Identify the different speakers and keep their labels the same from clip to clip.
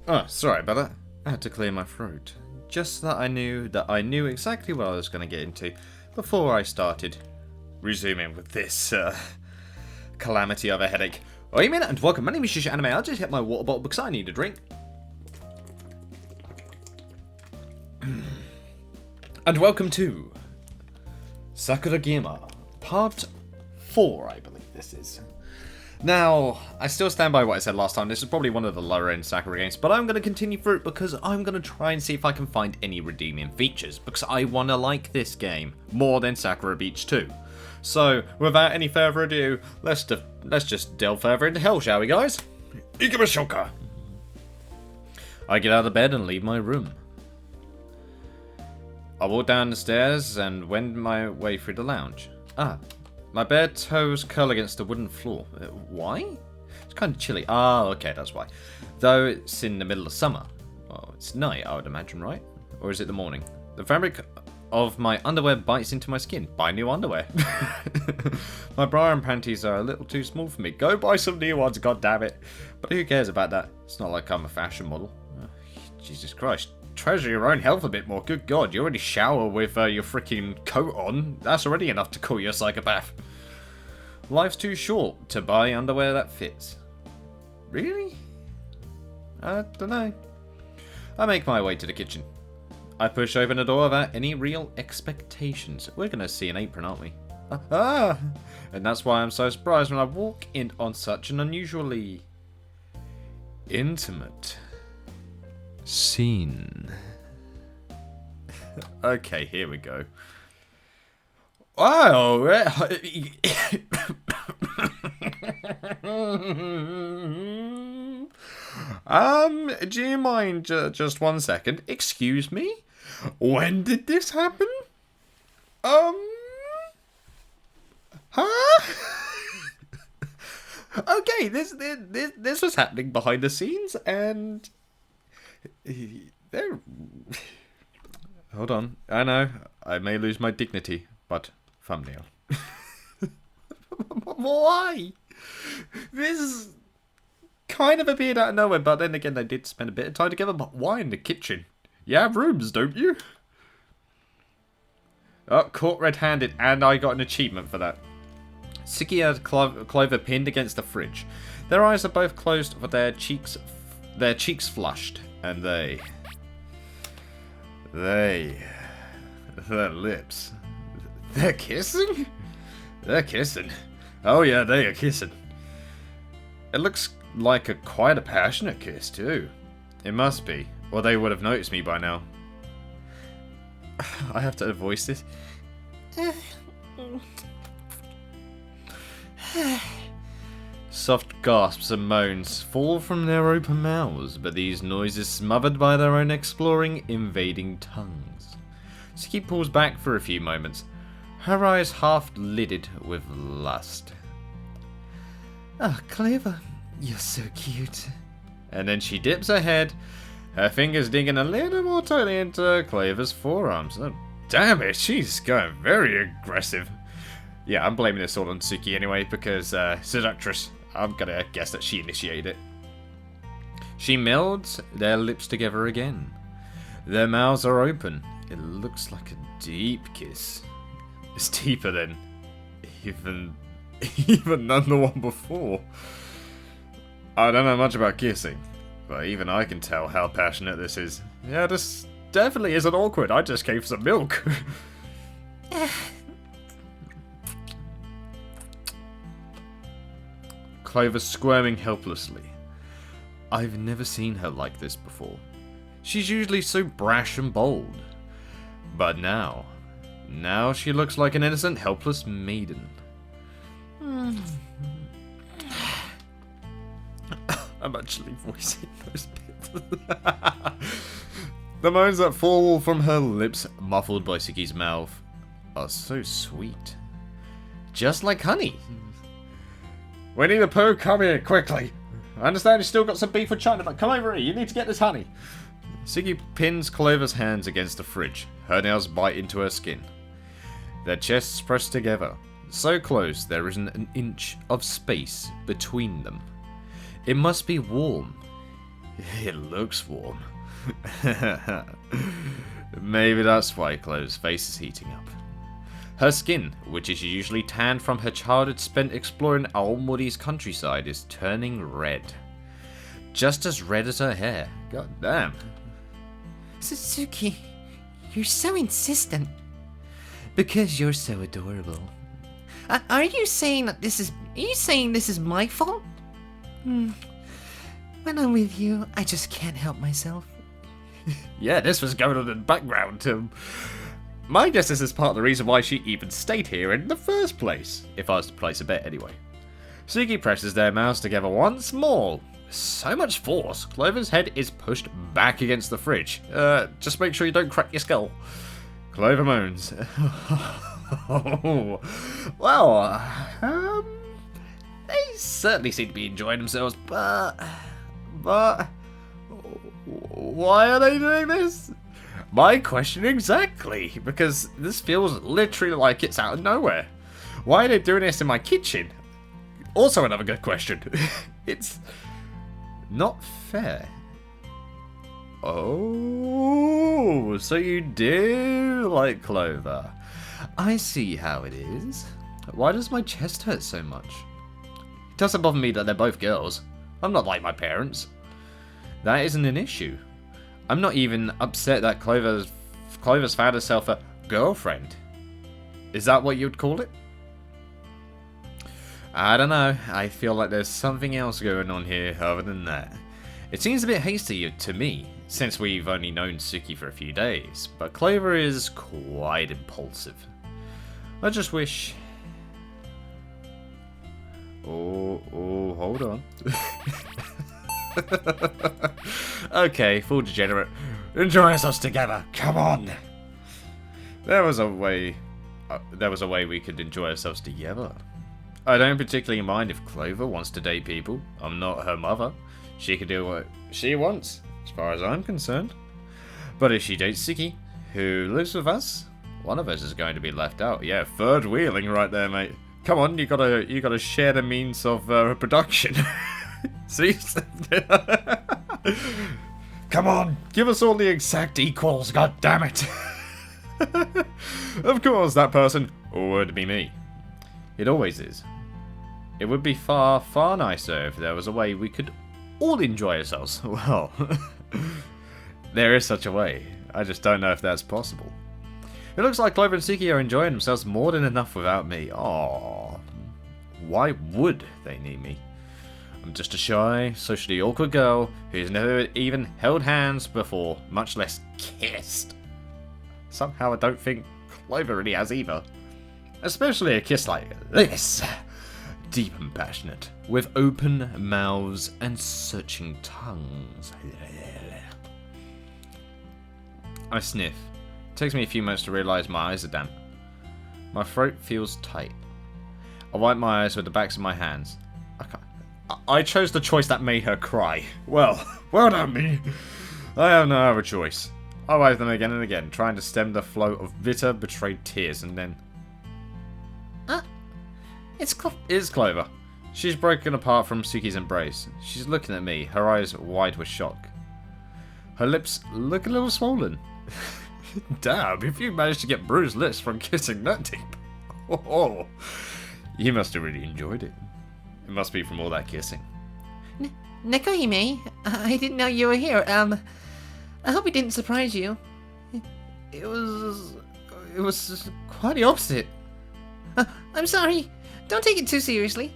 Speaker 1: Oh, sorry about that. I had to clear my throat. Just that I knew exactly what I was going to get into before I started resuming with this calamity of a headache. Oh, you mean? And welcome. My name is Yuusha Anime. I'll just hit my water bottle because I need a drink. And welcome to Sakura Gamer Part 4, I believe this is. Now, I still stand by what I said last time. This is probably one of the lower end Sakura games, but I'm going to continue through it because I'm going to try and see if I can find any redeeming features, because I want to like this game more than Sakura Beach 2. So, without any further ado, let's just delve further into hell, shall we, guys? Ikebashoka! I get out of bed and leave my room. I walk down the stairs and wend my way through the lounge. My bare toes curl against the wooden floor. Why? It's kind of chilly. Okay, that's why. Though it's in the middle of summer. Well, it's night, I would imagine, right? Or is it the morning? The fabric of my underwear bites into my skin. Buy new underwear. My bra and panties are a little too small for me. Go buy some new ones, goddammit. But who cares about that? It's not like I'm a fashion model. Jesus Christ. Treasure your own health a bit more. Good God, you already shower with your freaking coat on. That's already enough to call you a psychopath. Life's too short to buy underwear that fits. Really? I don't know. I make my way to the kitchen. I push open the door without any real expectations. We're gonna see an apron, aren't we? And that's why I'm so surprised when I walk in on such an unusually intimate scene. Okay, here we go. Wow. Do you mind just 1 second? Excuse me? When did this happen? Huh? Okay, this was happening behind the scenes, and there. Hold on. I know I may lose my dignity, but thumbnail. Why? This kind of appeared out of nowhere, but then again, they did spend a bit of time together. But why in the kitchen? You have rooms, don't you? Oh, caught red-handed, and I got an achievement for that. Siki had Clover pinned against the fridge. Their eyes are both closed, but their cheeks flushed, and their lips. They're kissing? They're kissing. Oh yeah, they are kissing. It looks like quite a passionate kiss too. It must be, or they would have noticed me by now. I have to voice this. Soft gasps and moans fall from their open mouths, but these noises smothered by their own exploring, invading tongues. Siki pulls back for a few moments, her eyes half-lidded with lust. Oh, Clever, you're so cute. And then she dips her head, her fingers digging a little more tightly into Clever's forearms. Oh, damn it, she's going very aggressive. Yeah, I'm blaming this all on Suki anyway, because seductress. I'm gonna guess that she initiated it. She melds their lips together again. Their mouths are open. It looks like a deep kiss. It's deeper than even than the one before. I don't know much about kissing, but even I can tell how passionate this is. Yeah, this definitely isn't awkward. I just gave some milk. Clover squirming helplessly. I've never seen her like this before. She's usually so brash and bold. But now she looks like an innocent, helpless maiden. I'm actually voicing those bits. The moans that fall from her lips, muffled by Siki's mouth, are so sweet. Just like honey. Winnie the Pooh, come here, quickly. I understand you still got some beef with China, but come over here, you need to get this honey. Siki pins Clover's hands against the fridge. Her nails bite into her skin. Their chests press together. So close, there isn't an inch of space between them. It must be warm. It looks warm. Maybe that's why Chloe's face is heating up. Her skin, which is usually tanned from her childhood spent exploring Aomori's countryside, is turning red. Just as red as her hair. God damn.
Speaker 2: Suzuki, you're so insistent. Because you're so adorable. Are you saying that this is... Are you saying this is my fault? When I'm with you, I just can't help myself.
Speaker 1: Yeah, this was going on in the background, Tim. My guess this is part of the reason why she even stayed here in the first place. If I was to place a bet anyway. Suki presses their mouths together once more. So much force. Clover's head is pushed back against the fridge. Just make sure you don't crack your skull. Clover moans. Oh, well, they certainly seem to be enjoying themselves, but why are they doing this? My question exactly, because this feels literally like it's out of nowhere. Why are they doing this in my kitchen? Also another good question. It's not fair. Oh, so you do like Clover. I see how it is. Why does my chest hurt so much? It doesn't bother me that they're both girls. I'm not like my parents. That isn't an issue. I'm not even upset that Clover's found herself a girlfriend. Is that what you'd call it? I don't know. I feel like there's something else going on here other than that. It seems a bit hasty to me, since we've only known Suki for a few days, but Clover is quite impulsive. I just wish... Oh, hold on. Okay, full degenerate. Enjoy ourselves together. Come on. There was a way we could enjoy ourselves together. I don't particularly mind if Clover wants to date people. I'm not her mother. She can do what she wants, as far as I'm concerned. But if she dates Suki, who lives with us, one of us is going to be left out. Yeah, third wheeling right there, mate. Come on, you gotta share the means of reproduction. See? Come on, give us all the exact equals, god damn it. Of course, that person would be me. It always is. It would be far, far nicer if there was a way we could all enjoy ourselves. Well, there is such a way. I just don't know if that's possible. It looks like Clover and Suki are enjoying themselves more than enough without me. Aww. Why would they need me? I'm just a shy, socially awkward girl who's never even held hands before, much less kissed. Somehow I don't think Clover really has either. Especially a kiss like this. Deep and passionate, with open mouths and searching tongues. I sniff. It takes me a few moments to realise my eyes are damp. My throat feels tight. I wipe my eyes with the backs of my hands. I chose the choice that made her cry. Well done me. I have no other choice. I wipe them again and again, trying to stem the flow of bitter, betrayed tears, and then... It's Clover. She's broken apart from Suki's embrace. She's looking at me, her eyes wide with shock. Her lips look a little swollen. Damn, if you managed to get bruised lips from kissing that deep. Oh, you must have really enjoyed it. It must be from all that kissing.
Speaker 2: Nekohime, I didn't know you were here. I hope it didn't surprise you. It was quite the opposite. I'm sorry. Don't take it too seriously.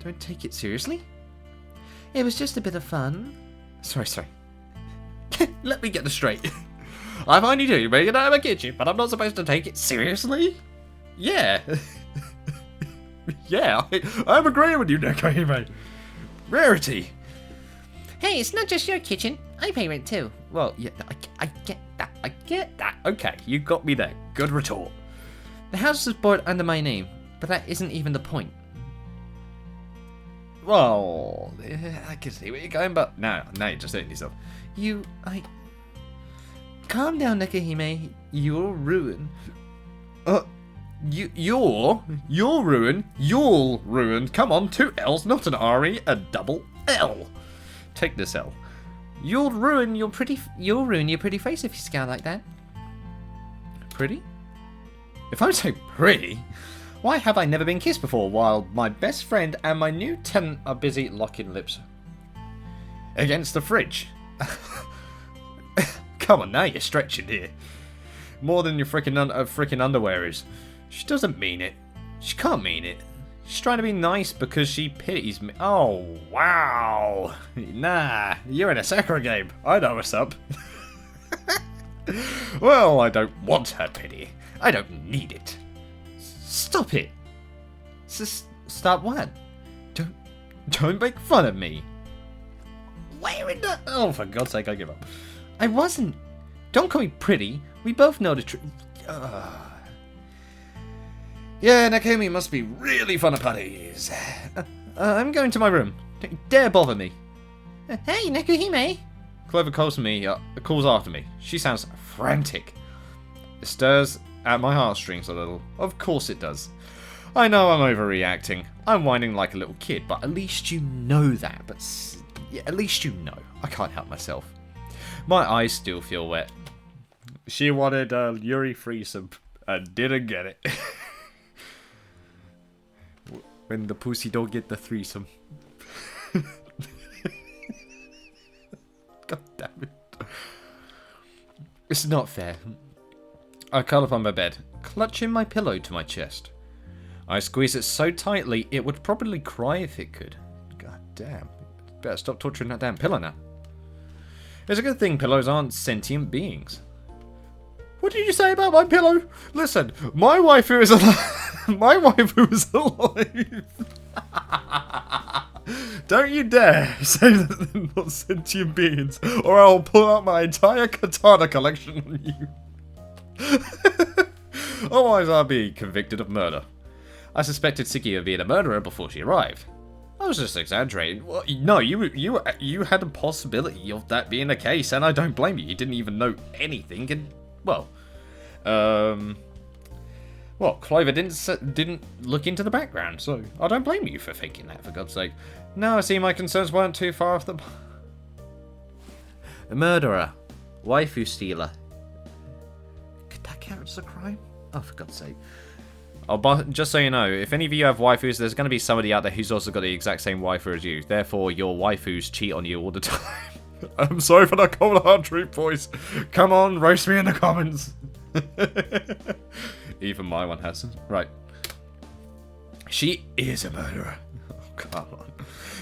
Speaker 1: Don't take it seriously?
Speaker 2: It was just a bit of fun.
Speaker 1: Sorry. Let me get this straight. I finally do make it out of my kitchen, but I'm not supposed to take it seriously? Yeah. Yeah, I'm agreeing with you, Nekohime. Rarity.
Speaker 2: Hey, it's not just your kitchen. I pay rent too.
Speaker 1: Well, yeah, I get that. Okay, you got me there. Good retort.
Speaker 2: The house is bought under my name, but that isn't even the point.
Speaker 1: Well, I can see where you're going, but no, you're just hurting yourself.
Speaker 2: Calm down, Nekohime. You'll ruin.
Speaker 1: You're ruined. You'll ruined. Come on, 2 L's, not an R-E, a double L. Take this L.
Speaker 2: You'll ruin your pretty face if you scowl like that.
Speaker 1: Pretty? If I'm so pretty, why have I never been kissed before while my best friend and my new tenant are busy locking lips against the fridge? Come on, now you're stretching here. More than your freaking underwear is. She doesn't mean it. She can't mean it. She's trying to be nice because she pities me. Oh, wow. Nah, you're in a Sakura game. I know what's up. Well, I don't want her pity. I don't need it. Stop it.
Speaker 2: Stop what?
Speaker 1: Don't make fun of me. Where in the... Oh, for God's sake, I give up.
Speaker 2: I wasn't. Don't call me pretty. We both know the truth.
Speaker 1: Yeah, Nakumi must be really fun at parties. I'm going to my room. Don't dare bother me.
Speaker 2: Hey, Nekuhime.
Speaker 1: Clover calls after me. She sounds frantic. It stirs at my heartstrings a little. Of course it does. I know I'm overreacting. I'm whining like a little kid, but at least you know that. But yeah, at least you know. I can't help myself. My eyes still feel wet. She wanted a Yuri threesome and didn't get it. When the pussy don't get the threesome. God damn it. It's not fair. I curl up on my bed, clutching my pillow to my chest. I squeeze it so tightly it would probably cry if it could. God damn. Better stop torturing that damn pillow now. It's a good thing pillows aren't sentient beings. What did you say about my pillow? Listen, my waifu is alive. My waifu is alive. Don't you dare say that they're not sentient beings, or I'll pull out my entire katana collection on you. Otherwise, I'll be convicted of murder. I suspected Siki of being a murderer before she arrived. I was just exaggerating. Well, no, you had a possibility of that being the case, and I don't blame you. You didn't even know anything, and well, Clover didn't look into the background, so I don't blame you for thinking that. For God's sake, no, I see my concerns weren't too far off the.
Speaker 2: A murderer, waifu stealer. Could that count as a crime? Oh, for God's sake.
Speaker 1: Just so you know, if any of you have waifus, there's going to be somebody out there who's also got the exact same waifu as you. Therefore, your waifus cheat on you all the time. I'm sorry for the cold hard truth, boys. Come on, roast me in the comments. Even my one hasn't. Right. She is a murderer. Oh, come on.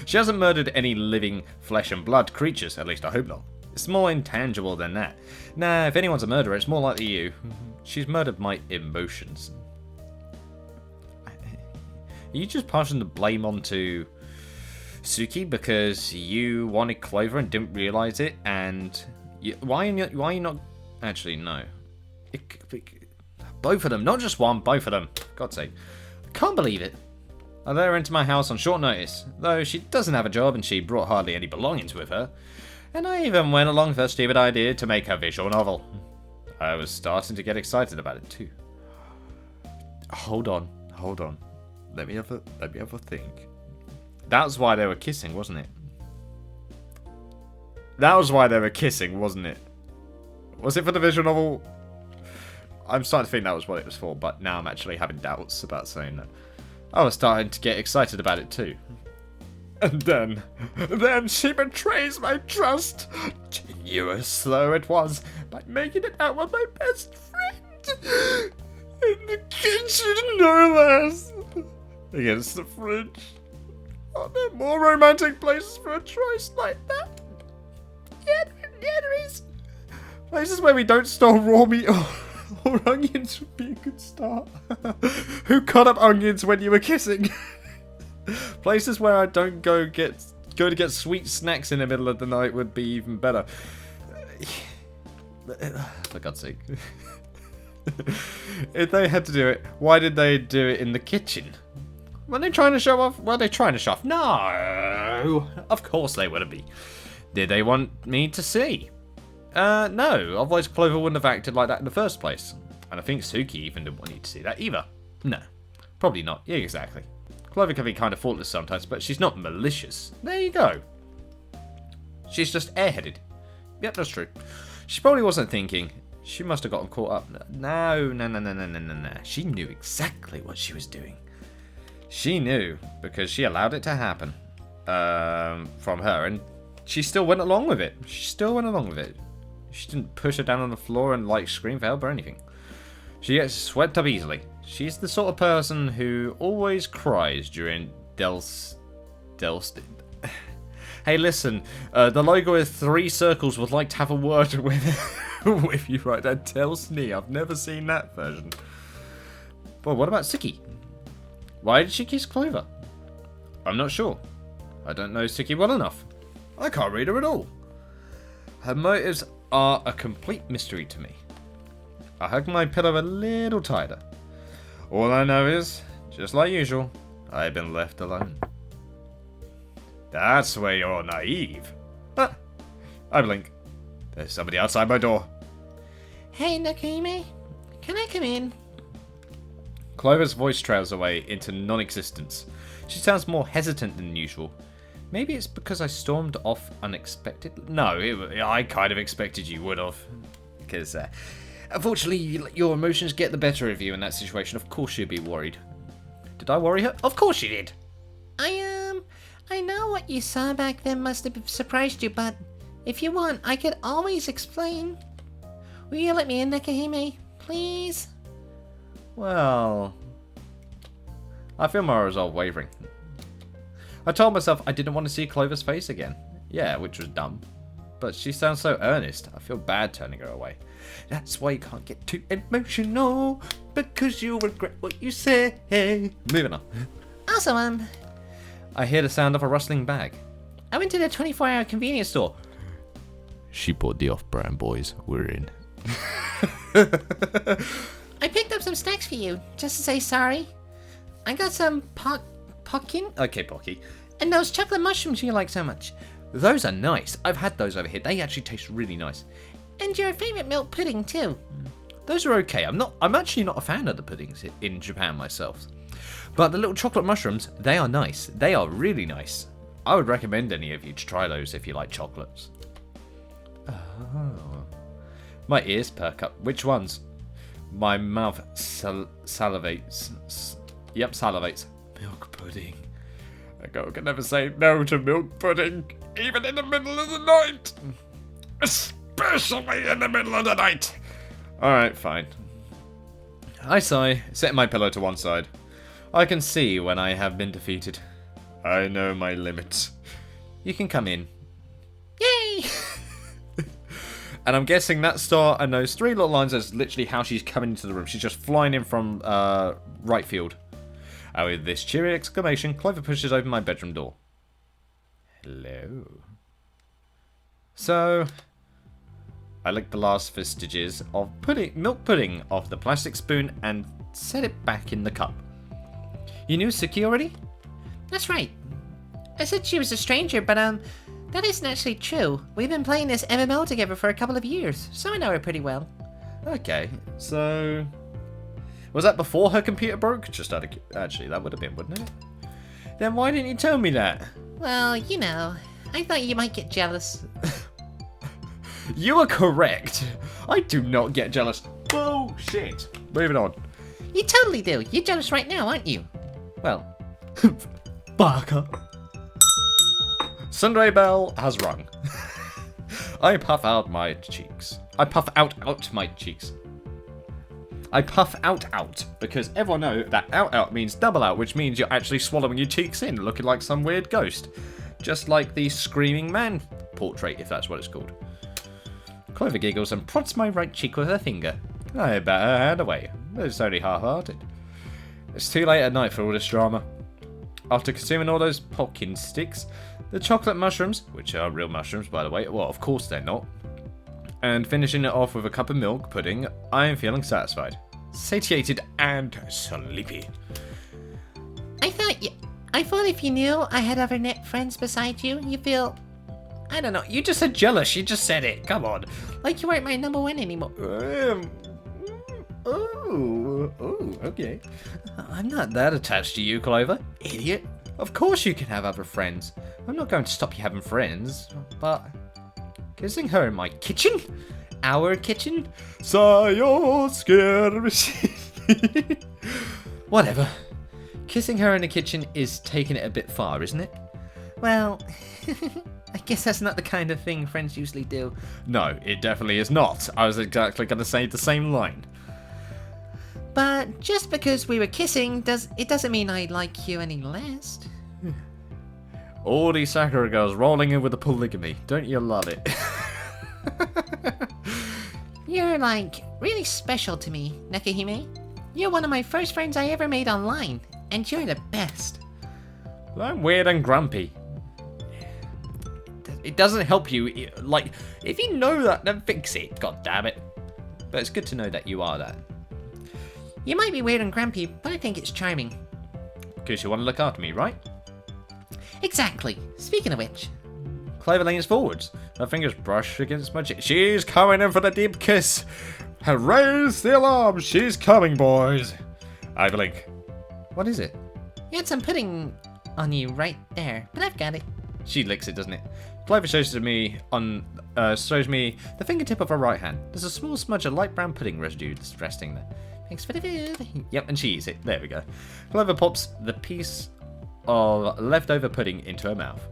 Speaker 1: She hasn't murdered any living flesh and blood creatures, at least I hope not. It's more intangible than that. Nah, if anyone's a murderer, it's more likely you. She's murdered my emotions. Are you just passing the blame onto Suki because you wanted Clover and didn't realize it? And why are you not? Actually, no. Both of them, not just one. Both of them. God's sake, I can't believe it. I let her into my house on short notice, though she doesn't have a job and she brought hardly any belongings with her. And I even went along with her stupid idea to make her visual novel. I was starting to get excited about it too. Hold on. Let me have a think. That's why they were kissing, wasn't it? That was why they were kissing, wasn't it? Was it for the visual novel? I'm starting to think that was what it was for, but now I'm actually having doubts about saying that. I was starting to get excited about it too. And then she betrays my trust, tenuous though it was, by making it out with my best friend. In the kitchen, no less. Against the fridge. Are there more romantic places for a choice like that? Yeah, there is. Places where we don't store raw meat or onions would be a good start. Who cut up onions when you were kissing? Places where I don't go to get sweet snacks in the middle of the night would be even better. For God's sake. If they had to do it, why did they do it in the kitchen? Were they trying to show off? No! Of course they wouldn't be. Did they want me to see? No. Otherwise Clover wouldn't have acted like that in the first place. And I think Suki even didn't want you to see that either. No. Probably not. Yeah, exactly. Clover can be kind of thoughtless sometimes, but she's not malicious. There you go. She's just airheaded. Yep, that's true. She probably wasn't thinking. She must have gotten caught up. No. She knew exactly what she was doing. She knew because she allowed it to happen from her, and she still went along with it. She didn't push her down on the floor and like scream for help or anything. She gets swept up easily. She's the sort of person who always cries during Hey, listen, the logo with 3 circles would like to have a word with you right there. Delsny, I've never seen that version. Well, what about Suki? Why did she kiss Clover? I'm not sure. I don't know Suki well enough. I can't read her at all. Her motives are a complete mystery to me. I hug my pillow a little tighter. All I know is, just like usual, I've been left alone. That's where you're naive. Ah, I blink. There's somebody outside my door.
Speaker 2: Hey, Nakahime. Can I come in?
Speaker 1: Clover's voice trails away into non-existence. She sounds more hesitant than usual. Maybe it's because I stormed off unexpectedly. No, I kind of expected you would have. Because, unfortunately, your emotions get the better of you in that situation. Of course you'd be worried. Did I worry her? Of course you did.
Speaker 2: I know what you saw back then must have surprised you, but if you want, I could always explain. Will you let me in, Nakahime? Please?
Speaker 1: Well, I feel my resolve wavering. I told myself I didn't want to see Clover's face again. Yeah, which was dumb. But she sounds so earnest, I feel bad turning her away. That's why you can't get too emotional, because you'll regret what you say. Moving on.
Speaker 2: Also,
Speaker 1: I hear the sound of a rustling bag.
Speaker 2: I went to the 24-hour convenience store.
Speaker 1: She bought the off-brand, boys. We're in.
Speaker 2: I picked up some snacks for you, just to say sorry. I got some Pocky.
Speaker 1: Okay, Pocky.
Speaker 2: And those chocolate mushrooms you like so much.
Speaker 1: Those are nice. I've had those over here. They actually taste really nice.
Speaker 2: And your favorite milk pudding, too.
Speaker 1: Those are okay. I'm actually not a fan of the puddings in Japan myself. But the little chocolate mushrooms, they are nice. They are really nice. I would recommend any of you to try those if you like chocolates. Oh. My ears perk up. Which ones? My mouth salivates. Yep, salivates. Milk pudding. A girl can never say no to milk pudding, even in the middle of the night. Especially in the middle of the night. Alright, fine. I sigh, setting my pillow to one side. I can see when I have been defeated. I know my limits. You can come in.
Speaker 2: Yay!
Speaker 1: And I'm guessing that star and those 3 little lines is literally how she's coming into the room. She's just flying in from right field. And with this cheery exclamation, Clover pushes open my bedroom door. Hello. So, I licked the last vestiges of milk pudding off the plastic spoon and set it back in the cup. You knew Suki already?
Speaker 2: That's right. I said she was a stranger, but that isn't actually true. We've been playing this MMO together for a couple of years, so I know her pretty well.
Speaker 1: Okay, so was that before her computer broke? Actually, that would have been, wouldn't it? Then why didn't you tell me that?
Speaker 2: Well, you know, I thought you might get jealous.
Speaker 1: You are correct. I do not get jealous. Bullshit. Moving on.
Speaker 2: You totally do. You're jealous right now, aren't you?
Speaker 1: Well, Baka. Sunday bell has rung. I puff out my cheeks. I puff out my cheeks. I puff out because everyone knows that out means double out, which means you're actually swallowing your cheeks in, looking like some weird ghost. Just like the screaming man portrait, if that's what it's called. Clover giggles and prods my right cheek with her finger. I bat her hand away. It's only half-hearted. It's too late at night for all this drama. After consuming all those pumpkin sticks, the chocolate mushrooms, which are real mushrooms by the way, well of course they're not, and finishing it off with a cup of milk pudding, I am feeling satisfied, satiated and sleepy.
Speaker 2: I thought if you knew I had other net friends beside you, you'd feel, I don't know,
Speaker 1: You just said jealous, you just said it, come on.
Speaker 2: like you weren't my number one anymore.
Speaker 1: Okay. I'm not that attached to you, Clover. Idiot. Of course you can have other friends. I'm not going to stop you having friends, but Kissing her in my kitchen? Our kitchen?
Speaker 3: You're scared machine.
Speaker 1: Whatever. Kissing her in the kitchen is taking it a bit far, isn't it?
Speaker 2: Well, I guess that's not the kind of thing friends usually do.
Speaker 1: No, it definitely is not. I was exactly going to say the same line.
Speaker 2: But just because we were kissing, doesn't mean I like you any less.
Speaker 1: All these Sakura girls rolling in with the polygamy. Don't you love it?
Speaker 2: You're like really special to me, Nakahime. You're one of my first friends I ever made online, and you're the best.
Speaker 1: I'm weird and grumpy. It doesn't help you. Like, if you know that, then fix it. God damn it. But it's good to know that you are that.
Speaker 2: You might be weird and grumpy, but I think it's charming.
Speaker 1: Because you want to look after me, right?
Speaker 2: Exactly. Speaking of which.
Speaker 1: Clover leans forwards. Her fingers brush against my chin. She's coming in for the deep kiss. Raise the alarm. She's coming, boys. I blink. What is it?
Speaker 2: You had some pudding on you right there, but I've got it.
Speaker 1: She licks it, doesn't it? Clover shows me the fingertip of her right hand. There's a small smudge of light brown pudding residue that's resting there.
Speaker 2: Thanks for the food.
Speaker 1: Yep, and she eats it. There we go. Clover pops the piece of leftover pudding into her mouth.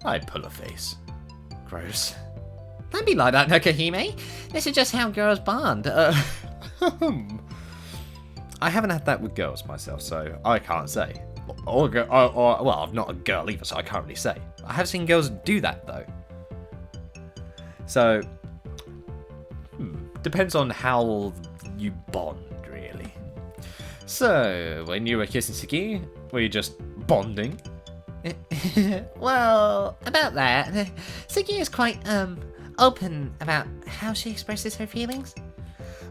Speaker 1: I pull her face. Gross.
Speaker 2: Don't be like that, Nakahime. This is just how girls bond.
Speaker 1: I haven't had that with girls myself, so I can't say. Well, I'm not a girl either, so I can't really say. I have seen girls do that, though. So, depends on how you bond, really. So, when you were kissing Siki, were you just bonding?
Speaker 2: Well, about that, Suki is quite, open about how she expresses her feelings.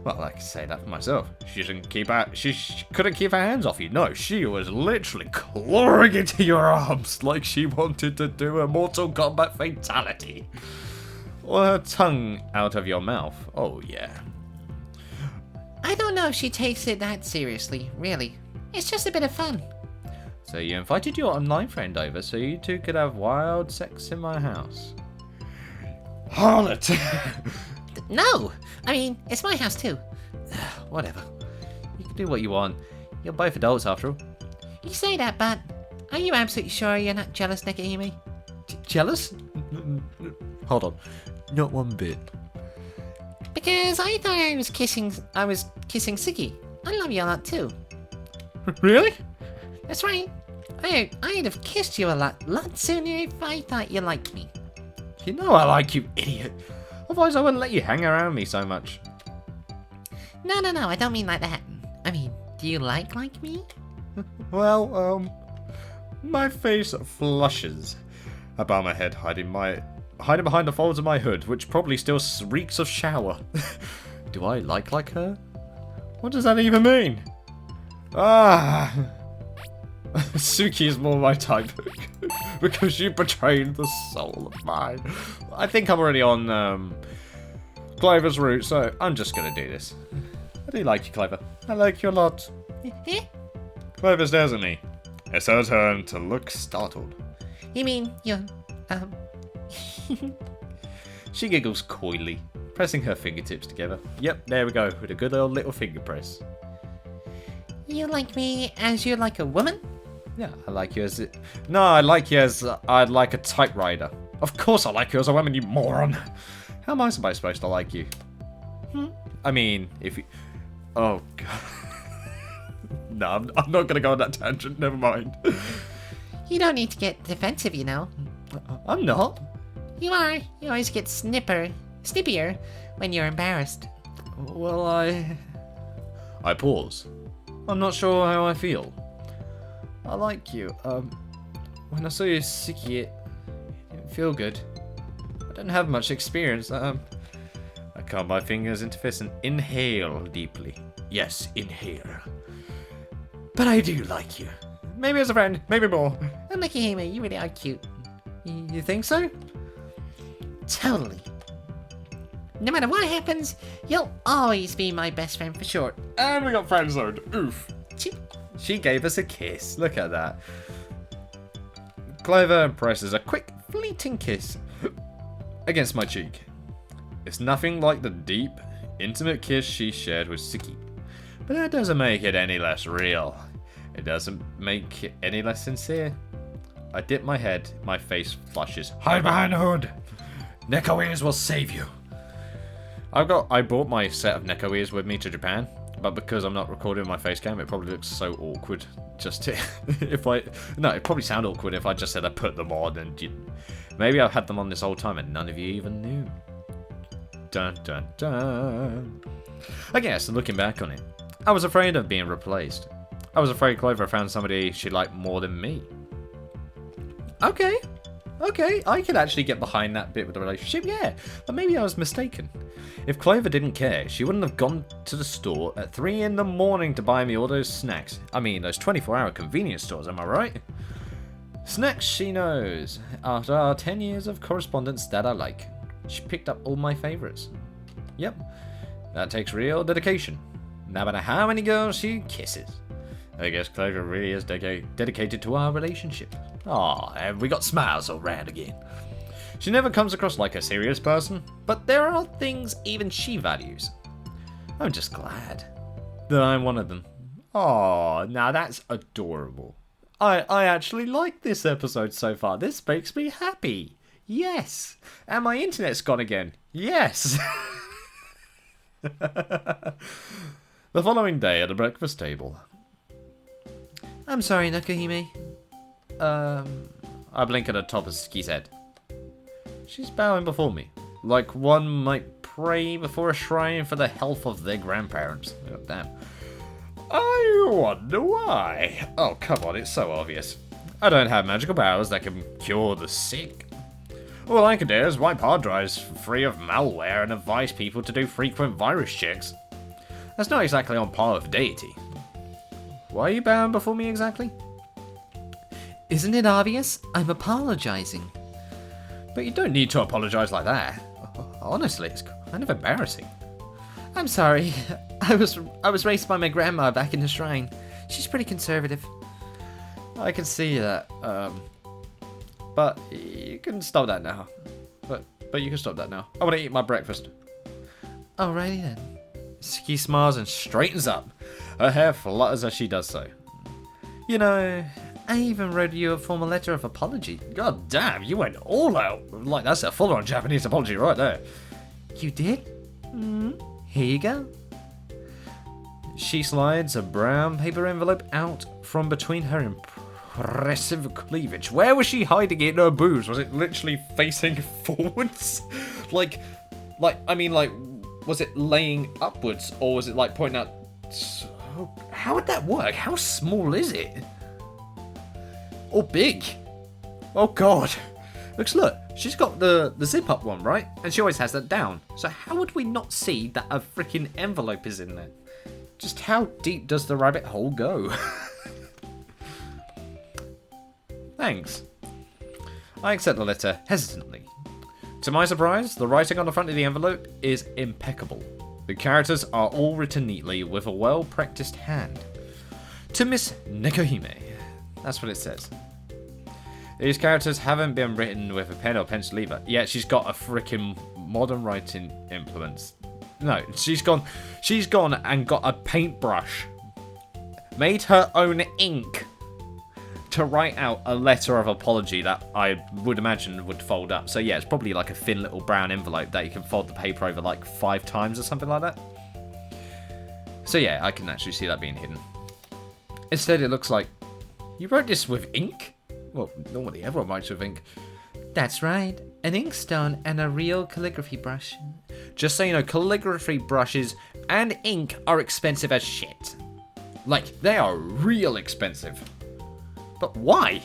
Speaker 1: Well, I can say that for myself. She couldn't keep her hands off you. No, she was literally clawing into your arms like she wanted to do a Mortal Kombat fatality. Or her tongue out of your mouth. Oh, yeah.
Speaker 2: I don't know if she takes it that seriously, really. It's just a bit of fun.
Speaker 1: So you invited your online friend over so you two could have wild sex in my house. Harlot!
Speaker 2: No! I mean, it's my house too.
Speaker 1: Whatever. You can do what you want. You're both adults after all.
Speaker 2: You say that, but are you absolutely sure you're not jealous, Nakahime?
Speaker 1: Jealous? Hold on. Not one bit.
Speaker 2: Because I thought I was kissing Suki. I love you a lot too.
Speaker 1: Really?
Speaker 2: That's right. I'd have kissed you a lot sooner if I thought you liked me.
Speaker 1: You know I like you, idiot. Otherwise I wouldn't let you hang around me so much.
Speaker 2: No, I don't mean like that. I mean, do you like me?
Speaker 3: Well, my face flushes. I bow my head, hiding behind the folds of my hood, which probably still reeks of shower.
Speaker 1: Do I like her?
Speaker 3: What does that even mean? Ah! Suki is more my type. Because you betrayed the soul of mine.
Speaker 1: I think I'm already on
Speaker 3: Clover's route, so
Speaker 1: I'm just gonna do this.
Speaker 3: I do like you, Clover. I like you a lot.
Speaker 2: Eh?
Speaker 3: Clover stares at me. It's her turn to look startled.
Speaker 2: You mean you,
Speaker 1: She giggles coyly, pressing her fingertips together. Yep, there we go, with a good old little finger press.
Speaker 2: You like me as you like a woman?
Speaker 1: Yeah, I like you as No, I like you as I'd like a typewriter. Of course I like you as a woman, you moron. How am I supposed to like you? I mean, if you... Oh, God. No, I'm not going to go on that tangent. Never mind.
Speaker 2: You don't need to get defensive, you know.
Speaker 1: I'm not.
Speaker 2: You are. You always get snippier when you're embarrassed.
Speaker 1: Well, I pause. I'm not sure how I feel. I like you. When I saw you Suki, it didn't feel good. I don't have much experience. I curl my fingers into fists and inhale deeply. Yes, inhale. But I do like you. Maybe as a friend, maybe more.
Speaker 2: Oh, Nakahime, you really are cute.
Speaker 1: You think so?
Speaker 2: Totally. No matter what happens, you'll always be my best friend for sure.
Speaker 3: And we got friend zoned. Oof.
Speaker 1: She gave us a kiss. Look at that. Clover presses a quick, fleeting kiss against my cheek. It's nothing like the deep, intimate kiss she shared with Siki. But that doesn't make it any less real. It doesn't make it any less sincere. I dip my head, my face flushes. Hide behind the hood! Neko ears will save you! I brought my set of Neko ears with me to Japan, but because I'm not recording my face cam, it probably looks so awkward. Just to, it'd probably sound awkward if I just said I put them on and maybe I've had them on this whole time and none of you even knew. Dun dun dun. I guess, looking back on it, I was afraid of being replaced. I was afraid Clover found somebody she liked more than me. Okay, I could actually get behind that bit with the relationship, yeah, but maybe I was mistaken. If Clover didn't care, she wouldn't have gone to the store at 3 in the morning to buy me all those snacks. I mean, those 24-hour convenience stores, am I right? Snacks she knows. After our 10 years of correspondence that I like, she picked up all my favorites. Yep, that takes real dedication. No matter how many girls she kisses. I guess Clover really is dedicated to our relationship. Aw, and we got smiles all round again. She never comes across like a serious person, but there are things even she values. I'm just glad that I'm one of them. Aw, now that's adorable. I actually like this episode so far. This makes me happy. Yes. And my internet's gone again. Yes. The following day at the breakfast table.
Speaker 2: I'm sorry, Nakahime.
Speaker 1: I blink at the top of Ski's head. She's bowing before me, like one might pray before a shrine for the health of their grandparents. Oh, damn. I wonder why. Oh, come on, it's so obvious. I don't have magical powers that can cure the sick. All I can do is wipe hard drives free of malware and advise people to do frequent virus checks. That's not exactly on par with deity. Why are you bowing before me exactly?
Speaker 2: Isn't it obvious? I'm apologizing.
Speaker 1: But you don't need to apologize like that. Honestly, it's kind of embarrassing.
Speaker 2: I'm sorry. I was raised by my grandma back in the shrine. She's pretty conservative.
Speaker 1: I can see that. But you can stop that now. But you can stop that now. I want to eat my breakfast.
Speaker 2: Alrighty then.
Speaker 1: Ski smiles and straightens up. Her hair flutters as she does so.
Speaker 2: You know, I even wrote you a formal letter of apology.
Speaker 1: God damn, you went all out. Like, that's a full-on Japanese apology right there.
Speaker 2: You did? Here you go.
Speaker 1: She slides a brown paper envelope out from between her impressive cleavage. Where was she hiding it in her boobs? Was it literally facing forwards? Like, was it laying upwards? Or was it, like, pointing out... How would that work? How small is it? Or big? Oh, God. Look, she's got the zip-up one, right? And she always has that down. So how would we not see that a freaking envelope is in there? Just how deep does the rabbit hole go? Thanks. I accept the letter hesitantly. To my surprise, the writing on the front of the envelope is impeccable. The characters are all written neatly with a well-practiced hand. To Miss Nekohime. That's what it says. These characters haven't been written with a pen or pencil either. Yeah, she's got a freaking modern writing implements. No, she's gone and got a paintbrush. Made her own ink to write out a letter of apology that I would imagine would fold up. So yeah, it's probably like a thin little brown envelope that you can fold the paper over like 5 times or something like that. So yeah, I can actually see that being hidden. Instead, it looks like, you wrote this with ink? Well, normally everyone writes with ink.
Speaker 2: That's right, an inkstone and a real calligraphy brush.
Speaker 1: Just so you know, calligraphy brushes and ink are expensive as shit. Like, they are real expensive. But why?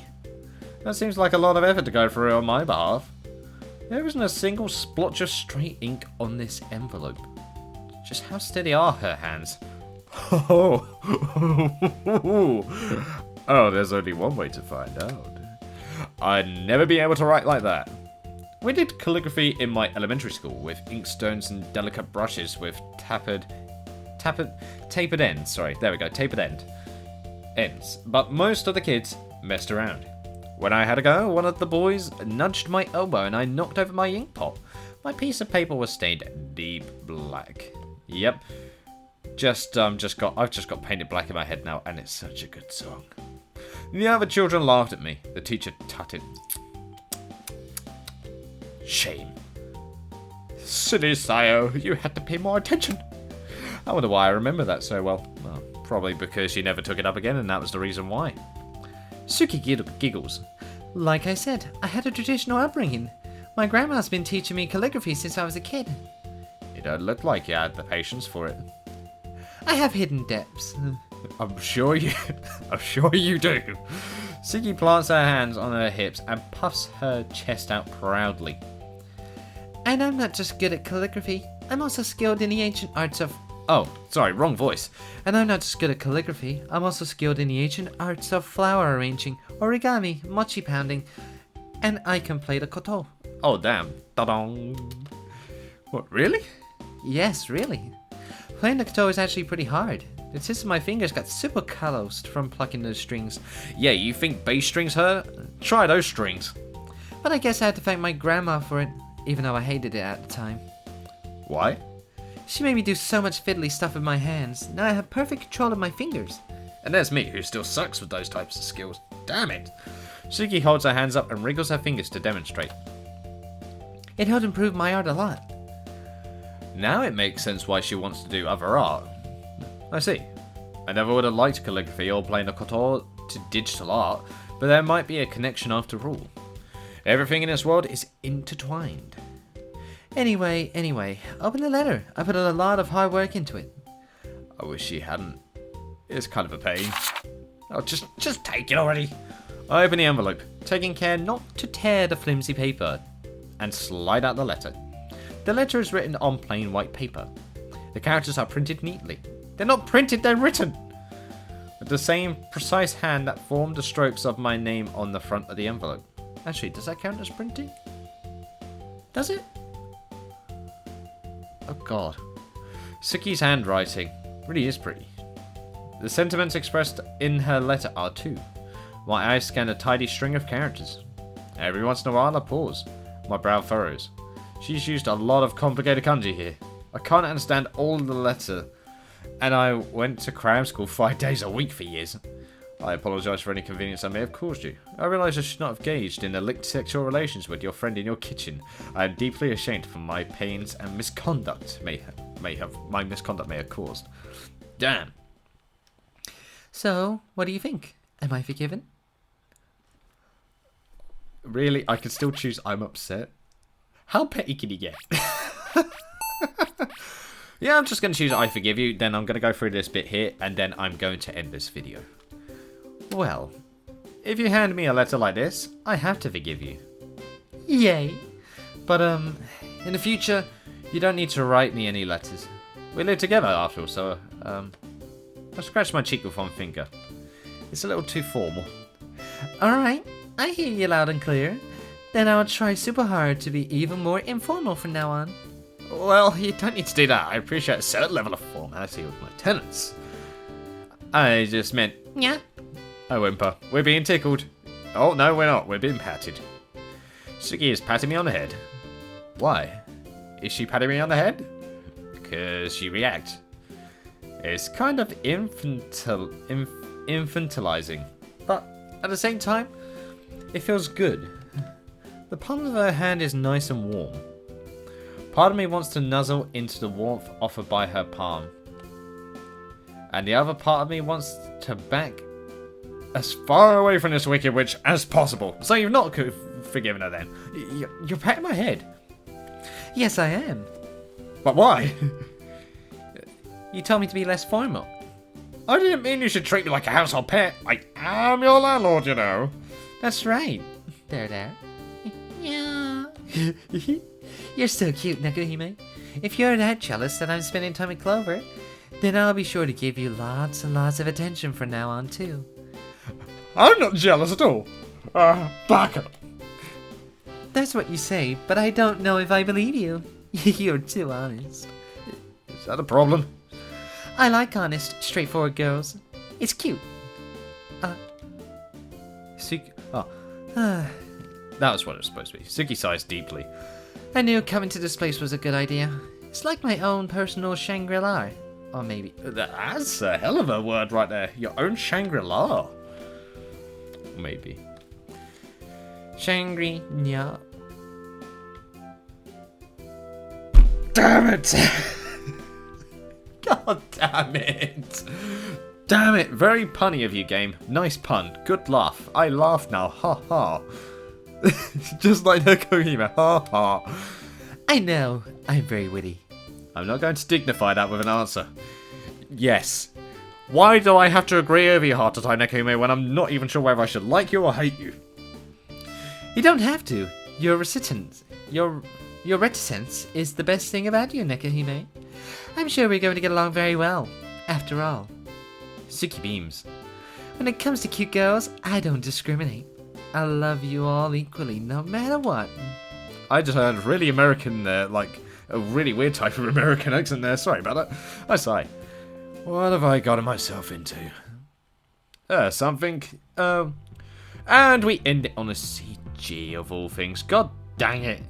Speaker 1: That seems like a lot of effort to go through on my behalf. There isn't a single splotch of straight ink on this envelope. Just how steady are her hands? Oh, there's only one way to find out. I'd never be able to write like that. We did calligraphy in my elementary school with inkstones and delicate brushes with tapered ends. Sorry, there we go, tapered ends. But most of the kids messed around. When I had a go, one of the boys nudged my elbow and I knocked over my ink pot. My piece of paper was stained deep black. Yep. I've just got painted black in my head now, and it's such a good song. The other children laughed at me. The teacher tutted. Shame. Silly Sayo, you had to pay more attention. I wonder why I remember that so well. Well, probably because she never took it up again, and that was the reason why.
Speaker 2: Suki giggles. Like I said, I had a traditional upbringing. My grandma's been teaching me calligraphy since I was a kid.
Speaker 1: You don't look like you had the patience for it.
Speaker 2: I have hidden depths.
Speaker 1: I'm sure you do. Suki plants her hands on her hips and puffs her chest out proudly.
Speaker 2: And I'm not just good at calligraphy, I'm also skilled in the ancient arts of...
Speaker 1: Oh, sorry, wrong voice.
Speaker 2: And I'm not just good at calligraphy, I'm also skilled in the ancient arts of flower arranging, origami, mochi pounding, and I can play the koto.
Speaker 1: Oh, damn. Ta-dong. What, really?
Speaker 2: Yes, really. Playing the koto is actually pretty hard. The tips of my fingers got super calloused from plucking those strings.
Speaker 1: Yeah, you think bass strings hurt? Try those strings.
Speaker 2: But I guess I had to thank my grandma for it, even though I hated it at the time.
Speaker 1: Why?
Speaker 2: She made me do so much fiddly stuff with my hands. Now I have perfect control of my fingers.
Speaker 1: And there's me, who still sucks with those types of skills. Damn it. Suki holds her hands up and wriggles her fingers to demonstrate.
Speaker 2: It helped improve my art a lot.
Speaker 1: Now it makes sense why she wants to do other art. I see. I never would have liked calligraphy or playing the koto to digital art, but there might be a connection after all. Everything in this world is intertwined.
Speaker 2: Anyway, open the letter. I put a lot of hard work into it.
Speaker 1: I wish she hadn't. It's kind of a pain. Oh, just take it already. I open the envelope, taking care not to tear the flimsy paper, and slide out the letter. The letter is written on plain white paper. The characters are printed neatly. They're not printed, they're written! With the same precise hand that formed the strokes of my name on the front of the envelope. Actually, does that count as printing? Does it? Oh god. Suki's handwriting really is pretty. The sentiments expressed in her letter are too. My eyes scan a tidy string of characters. Every once in a while I pause. My brow furrows. She's used a lot of complicated kanji here. I can't understand all the letter, and I went to cram school 5 days a week for years. I apologise for any inconvenience I may have caused you. I realise I should not have engaged in illicit sexual relations with your friend in your kitchen. I am deeply ashamed for my pains and misconduct may have caused. Damn.
Speaker 2: So, what do you think? Am I forgiven?
Speaker 1: Really? I can still choose I'm upset? How petty can you get? Yeah, I'm just going to choose I forgive you, then I'm going to go through this bit here, and then I'm going to end this video. Well, if you hand me a letter like this, I have to forgive you.
Speaker 2: Yay!
Speaker 1: But, in the future, you don't need to write me any letters. We live together after all, so, I scratched my cheek with one finger. It's a little too formal.
Speaker 2: Alright, I hear you loud and clear. Then I'll try super hard to be even more informal from now on.
Speaker 1: Well, you don't need to do that. I appreciate a certain level of formality with my tenants. I just meant...
Speaker 2: Yeah?
Speaker 1: I whimper. We're being tickled. Oh, no, we're not. We're being patted. Suki is patting me on the head. Why? Is she patting me on the head? Because she reacts. It's kind of infantilizing. But at the same time, it feels good. The palm of her hand is nice and warm. Part of me wants to nuzzle into the warmth offered by her palm. And the other part of me wants to back as far away from this wicked witch as possible. So you've not forgiven her then? You're patting my head.
Speaker 2: Yes, I am.
Speaker 1: But why?
Speaker 2: You told me to be less formal.
Speaker 1: I didn't mean you should treat me like a household pet. I am your landlord, you know.
Speaker 2: That's right. There. Yeah. You're so cute, Nakuhime. If you're that jealous that I'm spending time with Clover, then I'll be sure to give you lots and lots of attention from now on, too.
Speaker 1: I'm not jealous at all. Back up.
Speaker 2: That's what you say, but I don't know if I believe you. You're too honest.
Speaker 1: Is that a problem?
Speaker 2: I like honest, straightforward girls. It's cute.
Speaker 1: Suki... Oh. That was what it was supposed to be. Suki sighs deeply.
Speaker 2: I knew coming to this place was a good idea. It's like my own personal Shangri-La. Or maybe.
Speaker 3: That's a hell of a word right there. Your own Shangri-La. Maybe.
Speaker 2: Shangri-La.
Speaker 3: Damn it! God damn it! Damn it! Very punny of you, game. Nice pun. Good laugh. I laugh now. Ha ha. Just like Nekohime. Ha ha.
Speaker 2: I know. I'm very witty.
Speaker 3: I'm not going to dignify that with an answer. Yes. Why do I have to agree over your heart to tie Nekohime when I'm not even sure whether I should like you or hate you?
Speaker 2: You don't have to. Your reticence. Your reticence is the best thing about you, Nekohime. I'm sure we're going to get along very well. After all.
Speaker 3: Suki beams.
Speaker 2: When it comes to cute girls, I don't discriminate. I love you all equally, no matter what.
Speaker 3: I just heard really American there, like a really weird type of American accent there. Sorry about that. I say, what have I gotten myself into? Something. And we end it on a CG of all things. God dang it.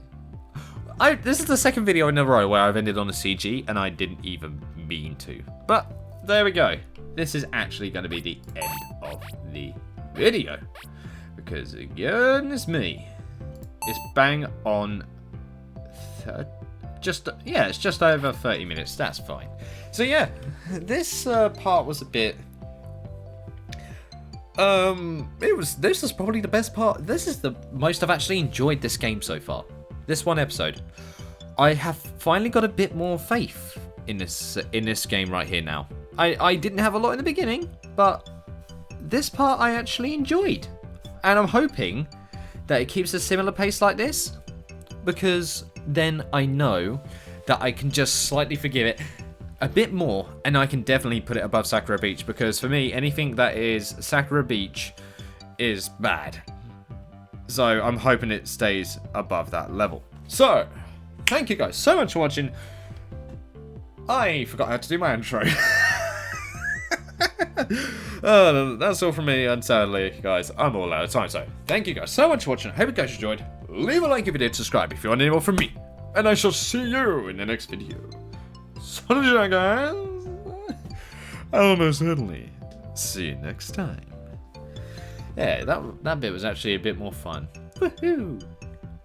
Speaker 3: This is the second video in a row where I've ended on a CG, and I didn't even mean to. But there we go. This is actually going to be the end of the video. Because, goodness me, it's bang on... it's just over 30 minutes. That's fine. So yeah, this part was a bit... This was probably the best part. This is the most I've actually enjoyed this game so far. This one episode. I have finally got a bit more faith in this game right here now. I didn't have a lot in the beginning, but this part I actually enjoyed. And I'm hoping that it keeps a similar pace like this, because then I know that I can just slightly forgive it a bit more, and I can definitely put it above Sakura Beach, because for me, anything that is Sakura Beach is bad. So I'm hoping it stays above that level. So, thank you guys so much for watching. I forgot how to do my intro. That's all from me, and sadly, guys, I'm all out of time. So, thank you guys so much for watching. I hope you guys enjoyed. Leave a like if you did, subscribe if you want any more from me. And I shall see you in the next video. Sunshine, guys. I'll most certainly see you next time. Yeah, that bit was actually a bit more fun. Woohoo!